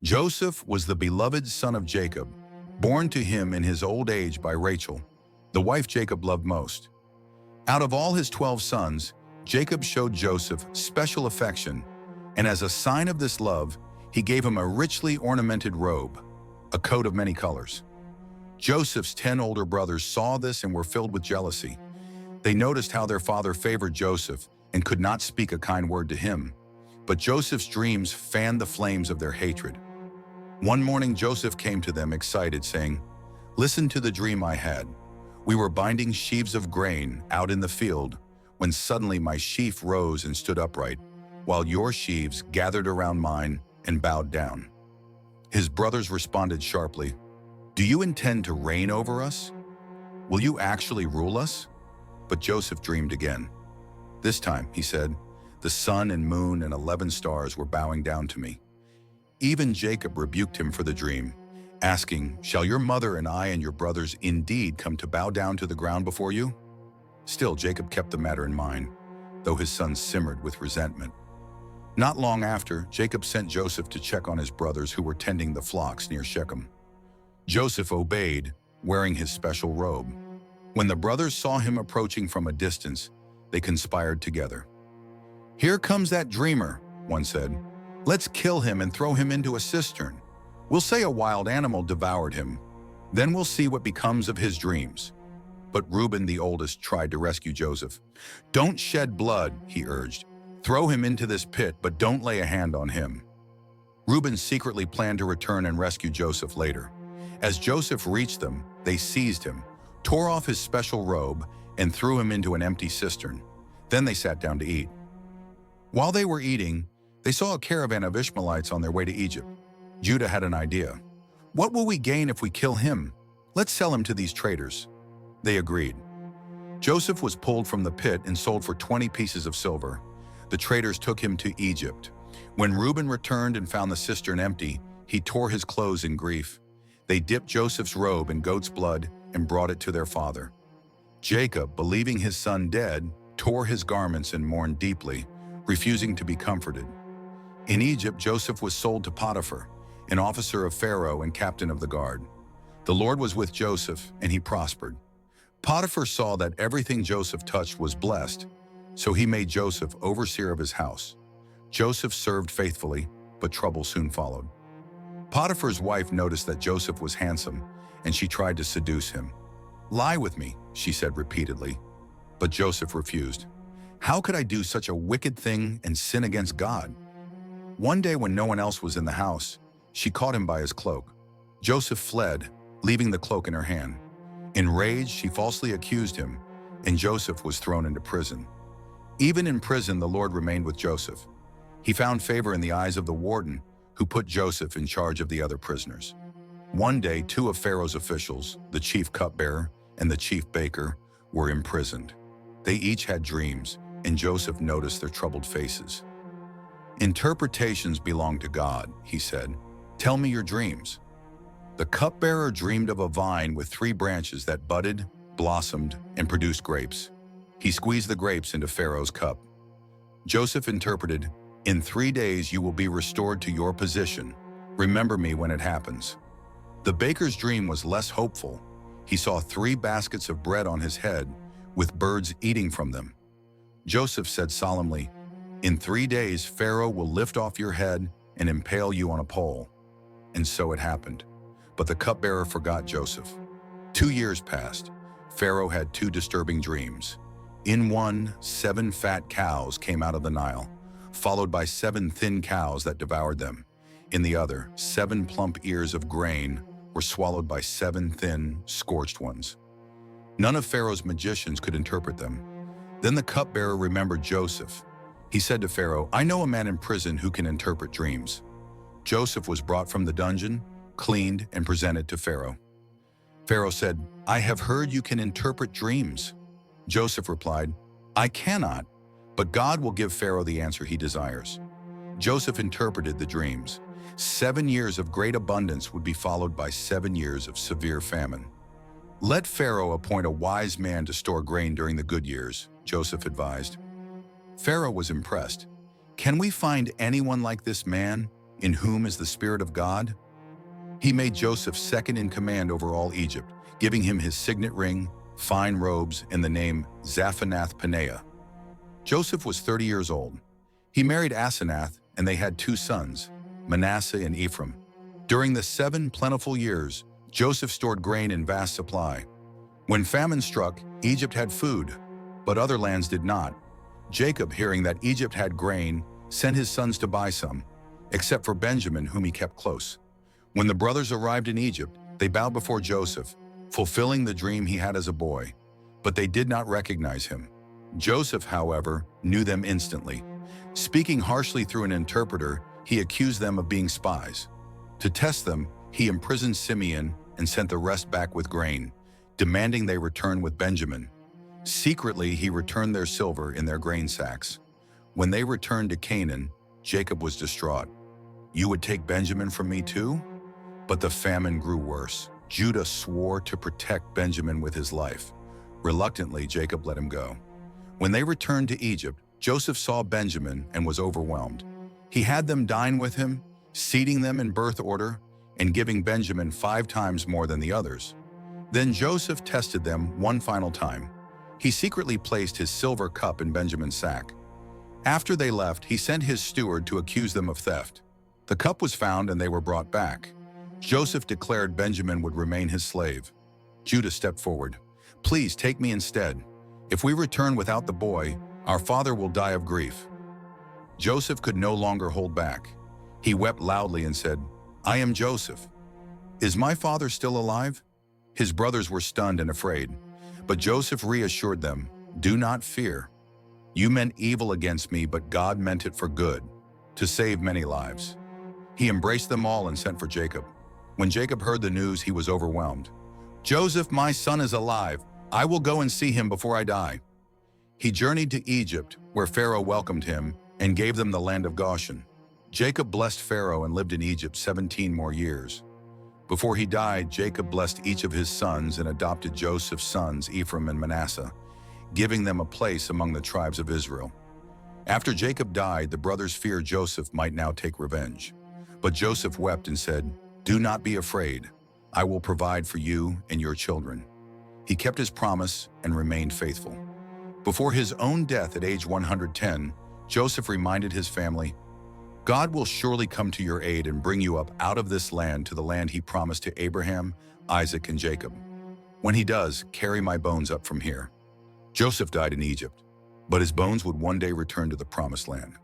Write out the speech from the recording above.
Joseph was the beloved son of Jacob, born to him in his old age by Rachel, the wife Jacob loved most. Out of all his 12 sons, Jacob showed Joseph special affection, and as a sign of this love, he gave him a richly ornamented robe, a coat of many colors. Joseph's 10 older brothers saw this and were filled with jealousy. They noticed how their father favored Joseph and could not speak a kind word to him. But Joseph's dreams fanned the flames of their hatred. One morning Joseph came to them excited, saying, "Listen to the dream I had. We were binding sheaves of grain out in the field, when suddenly my sheaf rose and stood upright, while your sheaves gathered around mine and bowed down." His brothers responded sharply, "Do you intend to reign over us? Will you actually rule us?" But Joseph dreamed again. This time, he said, "The sun and moon and 11 stars were bowing down to me." Even Jacob rebuked him for the dream, asking, "Shall your mother and I and your brothers indeed come to bow down to the ground before you?" Still, Jacob kept the matter in mind, though his sons simmered with resentment. Not long after, Jacob sent Joseph to check on his brothers who were tending the flocks near Shechem. Joseph obeyed, wearing his special robe. When the brothers saw him approaching from a distance, they conspired together. "Here comes that dreamer," one said. "Let's kill him and throw him into a cistern. We'll say a wild animal devoured him. Then we'll see what becomes of his dreams." But Reuben, the oldest, tried to rescue Joseph. "Don't shed blood," he urged. "Throw him into this pit, but don't lay a hand on him." Reuben secretly planned to return and rescue Joseph later. As Joseph reached them, they seized him, tore off his special robe, and threw him into an empty cistern. Then they sat down to eat. While they were eating, they saw a caravan of Ishmaelites on their way to Egypt. Judah had an idea. "What will we gain if we kill him? Let's sell him to these traders." They agreed. Joseph was pulled from the pit and sold for 20 pieces of silver. The traders took him to Egypt. When Reuben returned and found the cistern empty, he tore his clothes in grief. They dipped Joseph's robe in goat's blood and brought it to their father. Jacob, believing his son dead, tore his garments and mourned deeply, refusing to be comforted. In Egypt, Joseph was sold to Potiphar, an officer of Pharaoh and captain of the guard. The Lord was with Joseph, and he prospered. Potiphar saw that everything Joseph touched was blessed, so he made Joseph overseer of his house. Joseph served faithfully, but trouble soon followed. Potiphar's wife noticed that Joseph was handsome, and she tried to seduce him. "Lie with me," she said repeatedly. But Joseph refused. "How could I do such a wicked thing and sin against God?" One day when no one else was in the house, she caught him by his cloak. Joseph fled, leaving the cloak in her hand. Enraged, she falsely accused him, and Joseph was thrown into prison. Even in prison, the Lord remained with Joseph. He found favor in the eyes of the warden, who put Joseph in charge of the other prisoners. One day, 2 of Pharaoh's officials, the chief cupbearer and the chief baker, were imprisoned. They each had dreams, and Joseph noticed their troubled faces. "Interpretations belong to God," he said. "Tell me your dreams." The cupbearer dreamed of a vine with 3 branches that budded, blossomed, and produced grapes. He squeezed the grapes into Pharaoh's cup. Joseph interpreted, "In 3 days you will be restored to your position. Remember me when it happens." The baker's dream was less hopeful. He saw 3 baskets of bread on his head, with birds eating from them. Joseph said solemnly, "In 3 days Pharaoh will lift off your head and impale you on a pole." And so it happened. But the cupbearer forgot Joseph. 2 years passed. Pharaoh had 2 disturbing dreams. In one, 7 fat cows came out of the Nile, followed by 7 thin cows that devoured them. In the other, 7 plump ears of grain were swallowed by 7 thin, scorched ones. None of Pharaoh's magicians could interpret them. Then the cupbearer remembered Joseph. He said to Pharaoh, "I know a man in prison who can interpret dreams." Joseph was brought from the dungeon, cleaned, and presented to Pharaoh. Pharaoh said, "I have heard you can interpret dreams." Joseph replied, "I cannot, but God will give Pharaoh the answer he desires." Joseph interpreted the dreams. 7 years of great abundance would be followed by 7 years of severe famine. "Let Pharaoh appoint a wise man to store grain during the good years," Joseph advised. Pharaoh was impressed. "Can we find anyone like this man?" in whom is the Spirit of God? He made Joseph second in command over all Egypt, giving him his signet ring, fine robes, and the name Zaphanath-Paneah. Joseph was 30 years old. He married Asenath, and they had 2 sons, Manasseh and Ephraim. During the 7 plentiful years, Joseph stored grain in vast supply. When famine struck, Egypt had food, but other lands did not. Jacob, hearing that Egypt had grain, sent his sons to buy some, except for Benjamin, whom he kept close. When the brothers arrived in Egypt, they bowed before Joseph, fulfilling the dream he had as a boy, but they did not recognize him. Joseph, however, knew them instantly. Speaking harshly through an interpreter, he accused them of being spies. To test them, he imprisoned Simeon and sent the rest back with grain, demanding they return with Benjamin. Secretly, he returned their silver in their grain sacks. When they returned to Canaan, Jacob was distraught. "You would take Benjamin from me too?" But the famine grew worse. Judah swore to protect Benjamin with his life. Reluctantly, Jacob let him go. When they returned to Egypt, Joseph saw Benjamin and was overwhelmed. He had them dine with him, seating them in birth order, and giving Benjamin 5 times more than the others. Then Joseph tested them one final time. He secretly placed his silver cup in Benjamin's sack. After they left, he sent his steward to accuse them of theft. The cup was found and they were brought back. Joseph declared Benjamin would remain his slave. Judah stepped forward. "Please take me instead. If we return without the boy, our father will die of grief." Joseph could no longer hold back. He wept loudly and said, "I am Joseph. Is my father still alive?" His brothers were stunned and afraid, but Joseph reassured them, "Do not fear. You meant evil against me, but God meant it for good, to save many lives." He embraced them all and sent for Jacob. When Jacob heard the news, he was overwhelmed. "Joseph, my son, is alive. I will go and see him before I die." He journeyed to Egypt, where Pharaoh welcomed him and gave them the land of Goshen. Jacob blessed Pharaoh and lived in Egypt 17 more years. Before he died, Jacob blessed each of his sons and adopted Joseph's sons, Ephraim and Manasseh, giving them a place among the tribes of Israel. After Jacob died, the brothers feared Joseph might now take revenge. But Joseph wept and said, "Do not be afraid. I will provide for you and your children." He kept his promise and remained faithful. Before his own death at age 110, Joseph reminded his family, "God will surely come to your aid and bring you up out of this land to the land he promised to Abraham, Isaac, and Jacob. When he does, carry my bones up from here." Joseph died in Egypt, but his bones would one day return to the promised land.